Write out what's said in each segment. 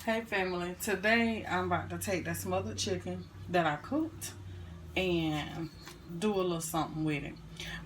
Hey family, today I'm about to take that smothered chicken that I cooked and do a little something with it.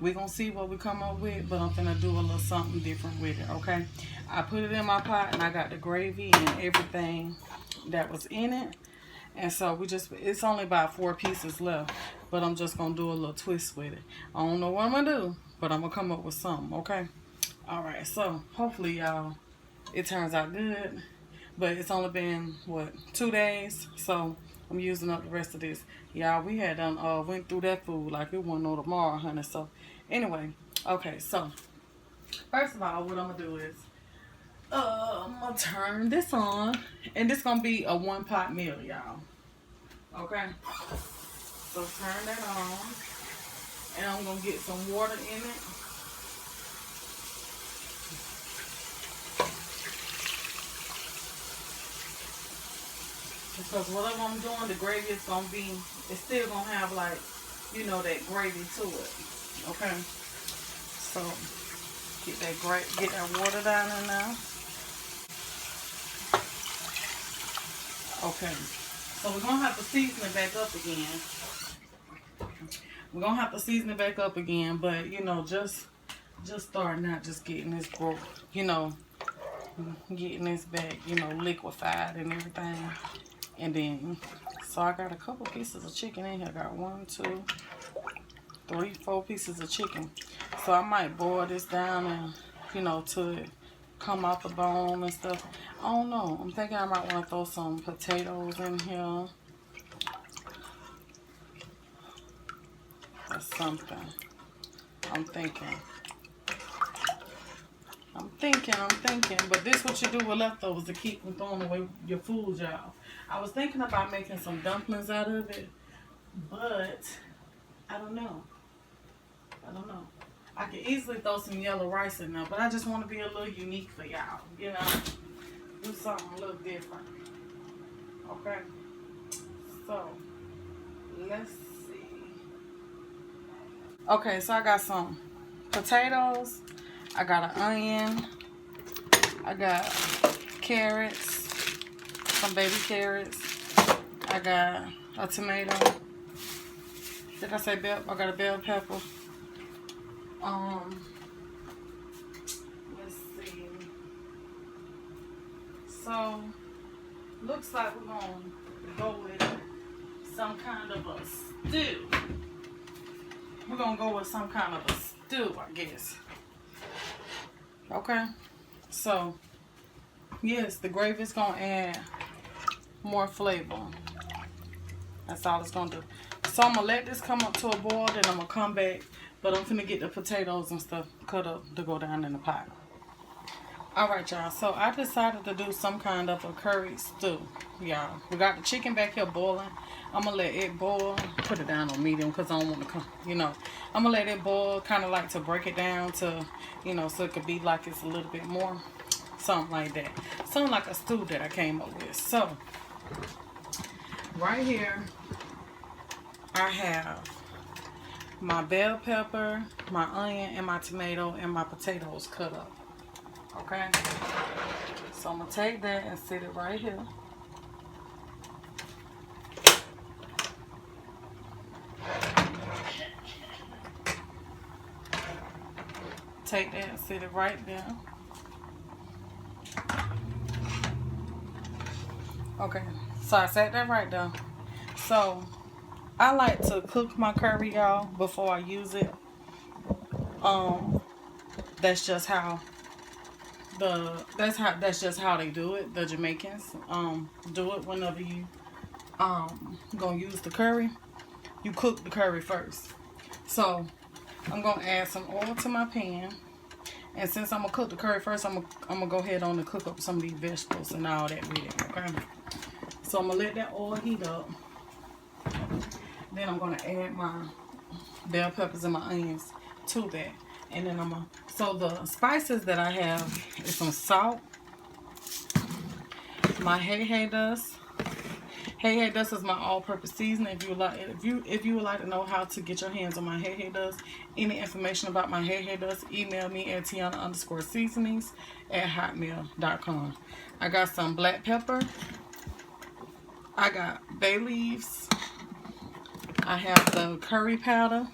We're gonna see what we come up with, but I'm gonna do a little something different with it, okay? I put it in my pot and I got the gravy and everything that was in it. And so it's only about 4 pieces left, but I'm just gonna do a little twist with it. I don't know what I'm gonna do, but I'm gonna come up with something, okay? Alright, so hopefully y'all, it turns out good. But it's only been, what, 2 days? So I'm using up the rest of this. Y'all, we had done went through that food like it wasn't no tomorrow, honey. So anyway, okay, so first of all, what I'm gonna do is I'm gonna turn this on, and this gonna be a 1-pot meal, y'all. Okay, so turn that on, and I'm gonna get some water in it. Because whatever I'm doing, the gravy is gonna be, it's still gonna have, like, you know, that gravy to it. Okay, so get that water down in there. Okay, so we're gonna have to season it back up again. We're gonna have to season it back up again, but you know, just starting out, just getting this broke, you know, getting this back, you know, liquefied and everything. And then, so I got a couple pieces of chicken in here. I got 1, 2, 3, 4 pieces of chicken. So I might boil this down and, you know, to it come off the bone and stuff. I don't know. I'm thinking I might want to throw some potatoes in here or something. I'm thinking. But this what you do with leftovers to keep from throwing away your food, y'all. I was thinking about making some dumplings out of it, but I don't know. I could easily throw some yellow rice in there, but I just want to be a little unique for y'all, you know? Do something a little different. Okay? So, let's see. Okay, so I got some potatoes. I got an onion. I got carrots, some baby carrots. I got a tomato. Did I say bell? I got a bell pepper. Let's see. So, looks like we're gonna go with some kind of a stew. We're gonna go with some kind of a stew, I guess. Okay. So, yes, the gravy is gonna add more flavor. That's all it's gonna do. So I'm gonna let this come up to a boil, then I'm gonna come back. But I'm finna get the potatoes and stuff cut up to go down in the pot. Alright, y'all. So I decided to do some kind of a curry stew, y'all. We got the chicken back here boiling. I'm gonna let it boil. Put it down on medium because I don't want to come, you know. I'm gonna let it boil, kind of like to break it down to, you know, so it could be like it's a little bit more. Something like that. Something like a stew that I came up with. So, right here, I have my bell pepper, my onion, and my tomato, and my potatoes cut up. Okay? So I'm going to take that and set it right here. Take that and set it right there. Okay, so I set that right there. So I like to cook my curry, y'all, before I use it. That's just how they do it. The Jamaicans do it whenever you gonna use the curry. You cook the curry first. So I'm gonna add some oil to my pan. And since I'm gonna cook the curry first, I'm gonna go ahead on and cook up some of these vegetables and all that with it, okay? So I'm gonna let that oil heat up. Then I'm gonna add my bell peppers and my onions to that. And then so the spices that I have is some salt, my HEYY dust. Hey Dust is my all-purpose seasoning. If you would like to know how to get your hands on my Hey Dust, any information about my Hey Dust, email me at tiana_seasonings@hotmail.com. I got some black pepper. I got bay leaves. I have the curry powder.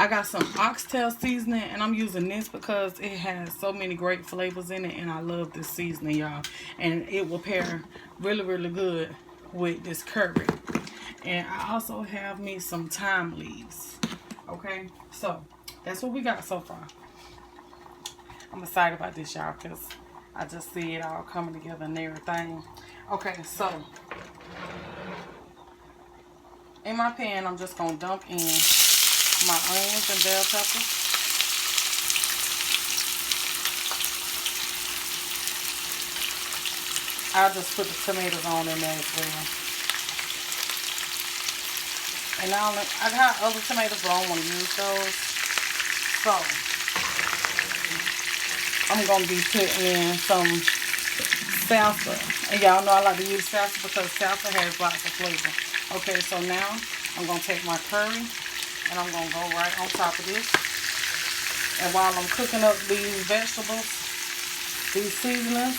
I got some oxtail seasoning, and I'm using this because it has so many great flavors in it, and I love this seasoning, y'all. And it will pair really, really good with this curry. And I also have me some thyme leaves. Okay, so that's what we got so far. I'm excited about this, y'all, because I just see it all coming together and everything. Okay, so in my pan, I'm just going to dump in my onions and bell peppers. I'll just put the tomatoes on in there as well. And I got other tomatoes, but I don't want to use those. So I'm going to be putting in some salsa. And y'all know I like to use salsa because salsa has lots of flavor. Okay, so now I'm going to take my curry and I'm going to go right on top of this. And while I'm cooking up these vegetables, these seasonings,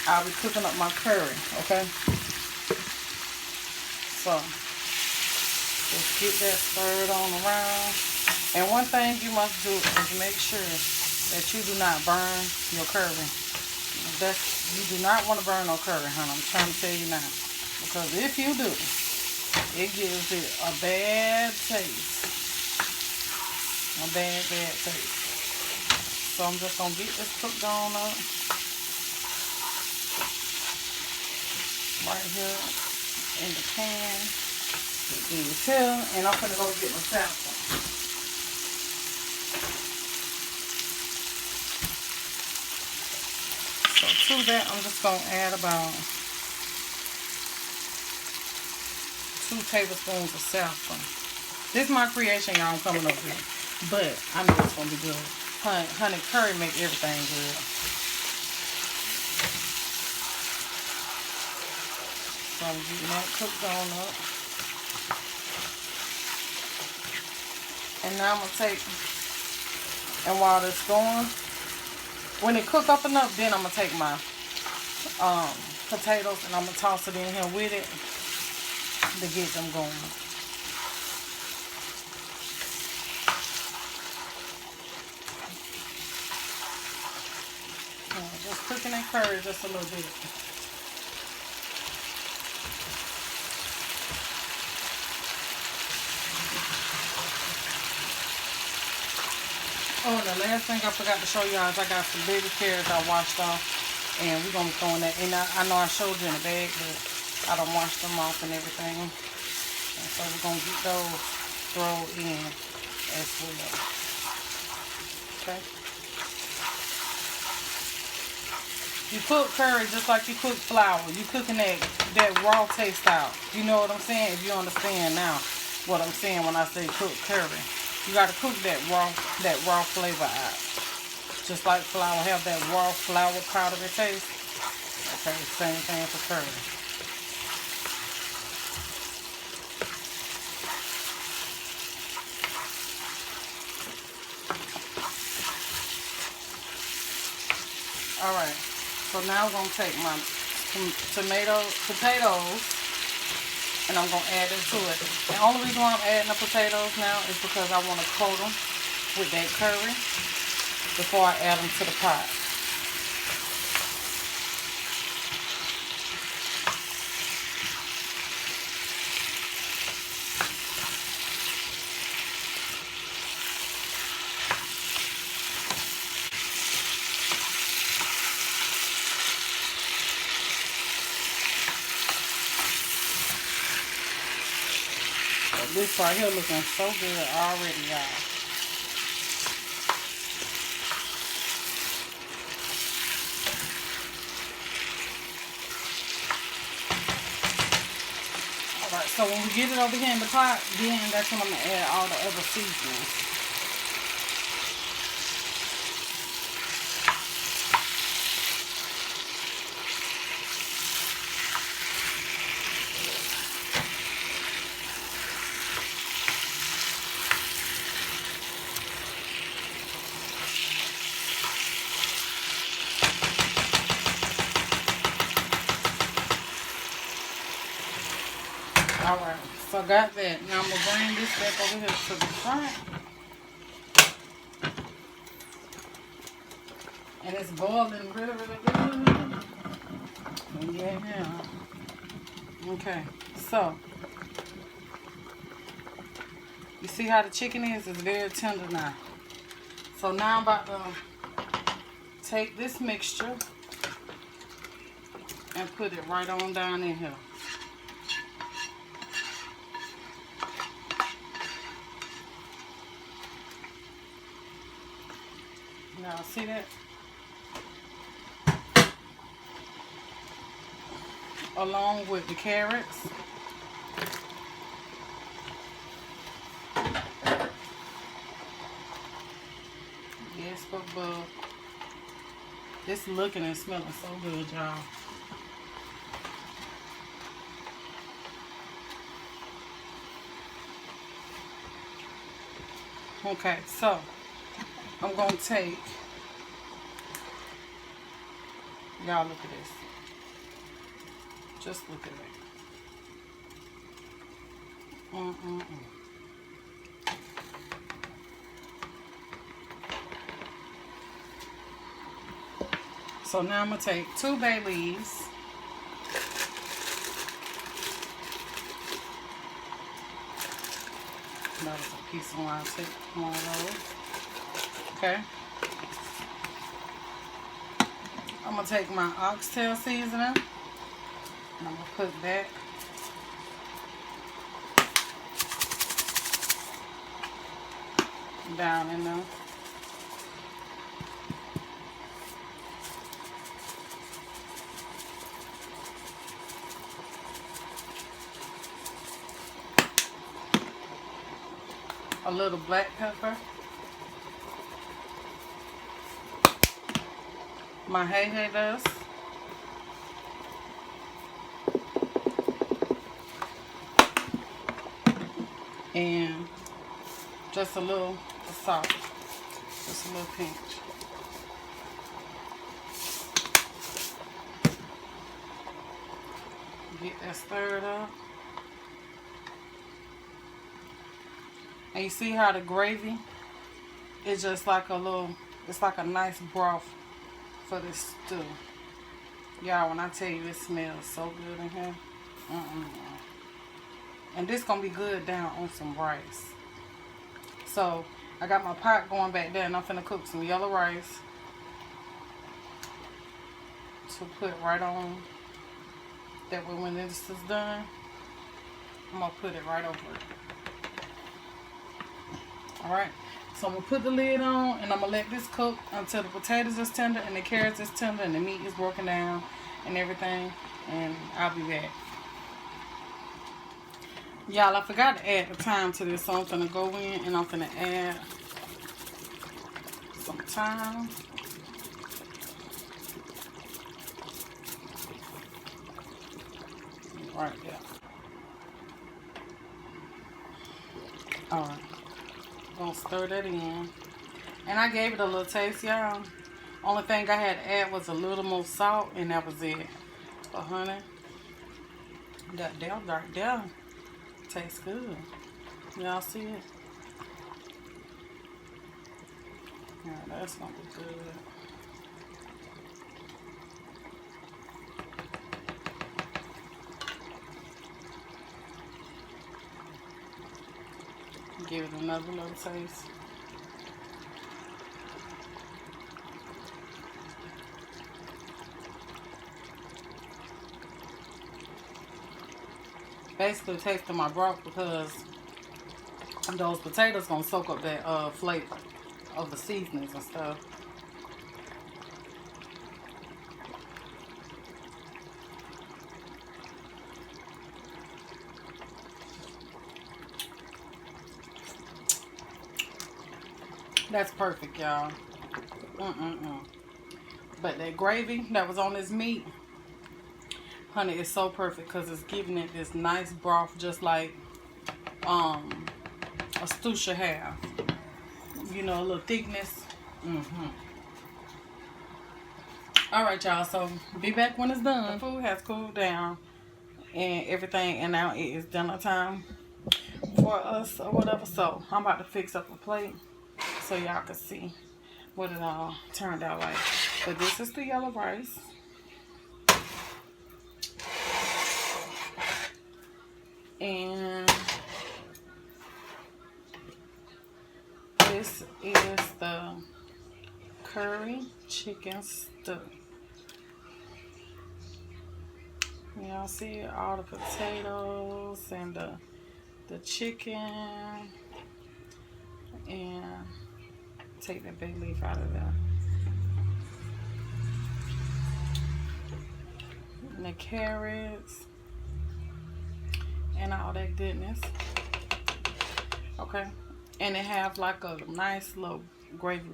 I'll be cooking up my curry, okay? So, just get that stirred on around. And one thing you must do is make sure that you do not burn your curry. You do not want to burn no curry, honey. I'm trying to tell you now. Because if you do, it gives it a bad taste. A bad taste. So I'm just going to get this cooked on up. Right here in the pan. And I'm going to go get my salsa. So to that, I'm just going to add about 2 tablespoons of salsa. This is my creation, y'all, I'm coming up with. But I know it's going to be good. Honey, curry make everything good. So I'm getting that cooked on up. And now I'm going to take, and while it's going, when it cook up enough, then I'm going to take my potatoes and I'm going to toss it in here with it to get them going. Just cooking that curry just a little bit. Oh, the last thing I forgot to show y'all is I got some baby carrots I washed off. And we're going to be throwing that in. I know I showed you in the bag, but I done washed them off and everything. And so we're going to get those thrown in as well. Okay. You cook curry just like you cook flour. You cooking that raw taste out. You know what I'm saying? If you understand now what I'm saying when I say cook curry. You got to cook that raw flavor out. Just like flour, have that raw flour powdery taste. Okay, same thing for curry. Alright, so now I'm going to take my potatoes and I'm going to add it to it. The only reason why I'm adding the potatoes now is because I want to coat them with that curry before I add them to the pot. This right here looking so good already, y'all. Alright, so when we get it over here in the pot, then that's when I'm going to add all the other seasonings. Alright, so I got that. Now I'm going to bring this back over here to the front. And it's boiling really, really good. Yeah. Okay, so you see how the chicken is? It's very tender now. So now I'm about to take this mixture and put it right on down in here. Now see that? Along with the carrots. Yes, but it's looking and smelling so good, y'all. Okay, so I'm gonna take, y'all look at this. Just look at it. So now I'm going to take 2 bay leaves. That was a piece of one. I'll take one of those. Okay. I'm going to take my oxtail seasoning. And I'm going to put that down in there. A little black pepper. My HEYY dust. And just a little salt. Just a little pinch. Get that stirred up. And you see how the gravy is just like a little, it's like a nice broth for this stew. Y'all, when I tell you it smells so good in here. And this gonna be good down on some rice. So I got my pot going back there and I'm finna cook some yellow rice to put right on. That way when this is done, I'm gonna put it right over it. Alright, so I'm going to put the lid on and I'm going to let this cook until the potatoes is tender and the carrots is tender and the meat is broken down and everything. And I'll be back. Y'all, I forgot to add the thyme to this, so I'm going to go in and I'm going to add some thyme. Right there. Alright. Gonna stir that in. And I gave it a little taste, y'all. Only thing I had to add was a little more salt, and that was it. But honey, that down right there tastes good. Y'all see it? Yeah, that's gonna be good. Give it another little taste. Basically tasting my broth because those potatoes gonna soak up that flavor of the seasonings and stuff. That's perfect, y'all. But that gravy that was on this meat, honey, it's so perfect because it's giving it this nice broth, just like a stew should have. You know, a little thickness. Alright, y'all, so be back when it's done. The food has cooled down. and everything, and now it is dinner time for us or whatever. So I'm about to fix up a plate so y'all can see what it all turned out like. But this is the yellow rice. And this is the curry chicken stew. Y'all see all the potatoes and the chicken, and take the big leaf out of there. And the carrots and all that goodness. Okay. And it have like a nice little gravy,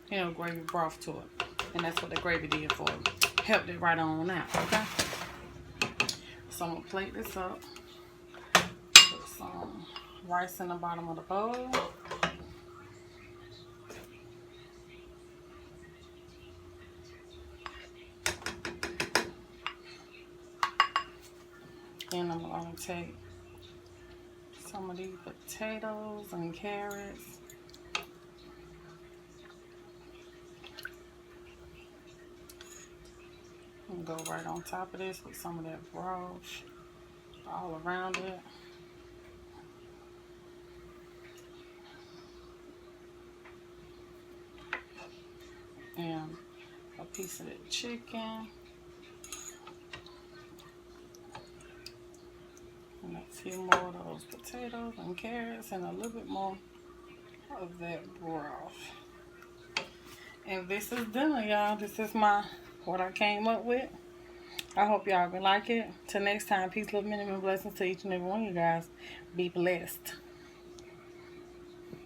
gravy broth to it. And that's what the gravy did for it. Helped it right on out, okay? So I'm gonna plate this up. Put some rice in the bottom of the bowl. Then I'm gonna take some of these potatoes and carrots. And go right on top of this with some of that broth all around it. And a piece of the chicken. And a few more of those potatoes and carrots and a little bit more of that broth. And this is dinner, y'all. This is what I came up with. I hope y'all can like it. Till next time, peace, love, minimum blessings to each and every one of you guys. Be blessed.